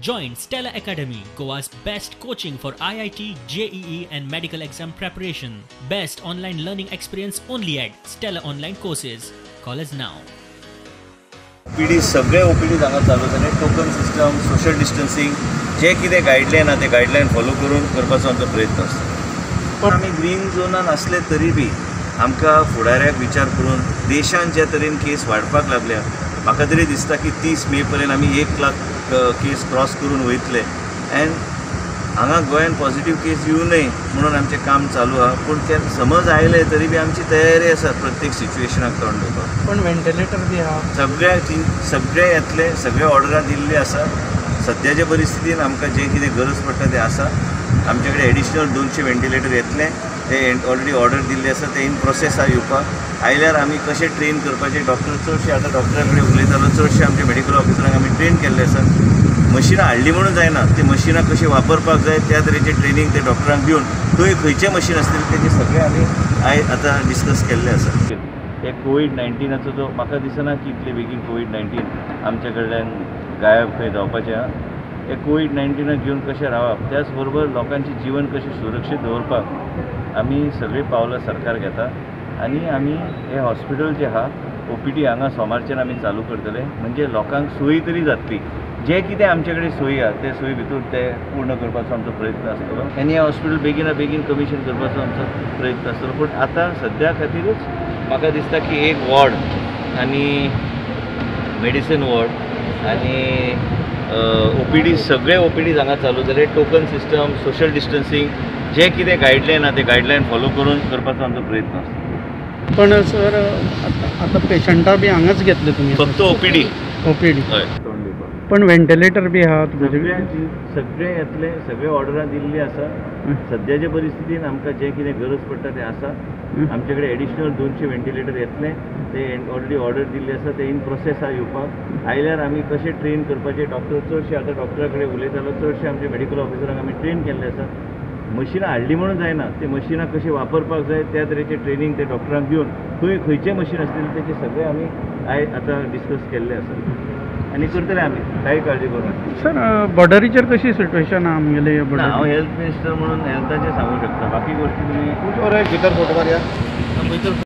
Join Stella Academy, Goa's best coaching for IIT, JEE and medical exam preparation. Best online learning experience only at Stella Online Courses. Call us now. OPD सगळे OPD हांगा चालू जाले. Token system, social distancing, जे कितें guideline आहा ते guideline follow करून करपाचो आमचो प्रयत्न आसता. पण आमी ग्रीन झोनान असले तरी बी आमकां फुडाऱ्याक विचार करून देशान ज्या तरेन केस वाडपाक लागल्या, म्हाका तरी दिसता की 30 मे पर्यंत आमी 1 लाख केस क्रॉस करून वयतले. एंड हांगा गोंयान पॉझिटिव्ह केस येवं न्हय म्हणून आमचें काम चालू आहा. पूण तें समज आयले तरी बी आमची तयारी आसा प्रत्येक सिच्युएशनाक तोंड दिवपाक. पण व्हेंटिलेटर बी आहा सगळे येतले, सगळे ऑर्डरां दिल्ली आसा. सद्याच्या परिस्थितीन आमकां जें कितें गरज पडटा तें आसा. आमचे कडेन एडिशनल 200 व्हेंटिलेटर येतले. ते ऑलरेडी ऑर्डर दिल्ली आसा, ते इन प्रोसेस आहा येवपाक. आयल्यार आमी कशें ट्रेन करपाचे, डॉक्टर चडशे आतां डॉक्टरा कडेन उलयतालो, चडशे आमचे मेडिकल ऑफिसरांक आमी ट्रेन केल्ले आसा. मशिनां हाडली म्हणून जायना, ती मशिनां कशी वापरपाक जाय त्या तरेचे ट्रेनिंग ते डॉक्टरांक दिवन थंय खंयचे मशीन आसतले तेजे सगळे आमी आतां डिस्कस केल्ले आसा. हे कोविड-19 जो म्हाका दिसना की इतले बेगीन कोविड-19 आमचे कडल्यान गायब खंय जावपाचें आहा. हे कोविड-19 घेवन कशें रावप, त्याच बरोबर लोकांचें जीवन कशें सुरक्षीत दवरपाक आमी सगळीं पावलां सरकार घेता. आनी आमी हे हॉस्पिटल जे आहा ओपीडी हांगा सोमारच्यान आमी चालू करतले, म्हणजे लोकांक सोयी तरी जातली. जे कितें आमचे कडेन सोयी आहा ते सोयी भितर ते पूर्ण करपाचो आमचो प्रयत्न आसतलो. आनी हे हॉस्पिटल बेगिना बेगीन कमिशन करपाचो आमचो प्रयत्न आसतलो. पूण आतां सद्या खातीरच म्हाका दिसता की एक वॉर्ड आनी मेडिसीन वॉर्ड आनी ओपीडी सगळे ओपीडीज हांगा चालू जाले. टोकन सिस्टम, सोशल डिस्टन्सिंग, जे कितें गायडलायन आहा ते गायडलायन फॉलो करून करपाचो आमचो प्रयत्न आसता. पण सर आता पेशंटां बी हांगाच घेतले तुमी? फक्त ओपीडी. हय. पण व्हेंटिलेटर बी आहा सगळे येतले, सगळे ऑर्डरां दिल्ली आसा. सद्याच्या परिस्थितीन आमकां जें कितें गरज पडटा तें आसा. आमचे कडेन एडिशनल 200 व्हेंटिलेटर येतले. ते ऑलरेडी ऑर्डर दिल्ली आसा, ते इन प्रोसेस आहा येवपाक. आयल्यार आमी कशें ट्रेन करपाचे, डॉक्टर चडशे आतां डॉक्टरा कडेन उलयतालो, चडशे आमचे मेडिकल ऑफिसरांक आमी ट्रेन केल्ले आसा. मशिनां हाडली म्हणून जायना, ती मशिनां कशी वापरपाक जाय त्या तरेचे ट्रेनिंग ते डॉक्टरांक दिवन खंय खंयचे मशीन आसतले तेचे सगळे आमी आतां डिस्कस केल्ले आसा आनी करतले आमी, कांय काळजी करूं नाका. सर बॉर्डरीचेर कशी सिट्युएशन आहा आमगेले? हांव हेल्थ मिनिस्टर म्हणून हेल्थाचें सांगूं शकता. बाकी गोश्टी तुमी भितर फोटो मारया. भितर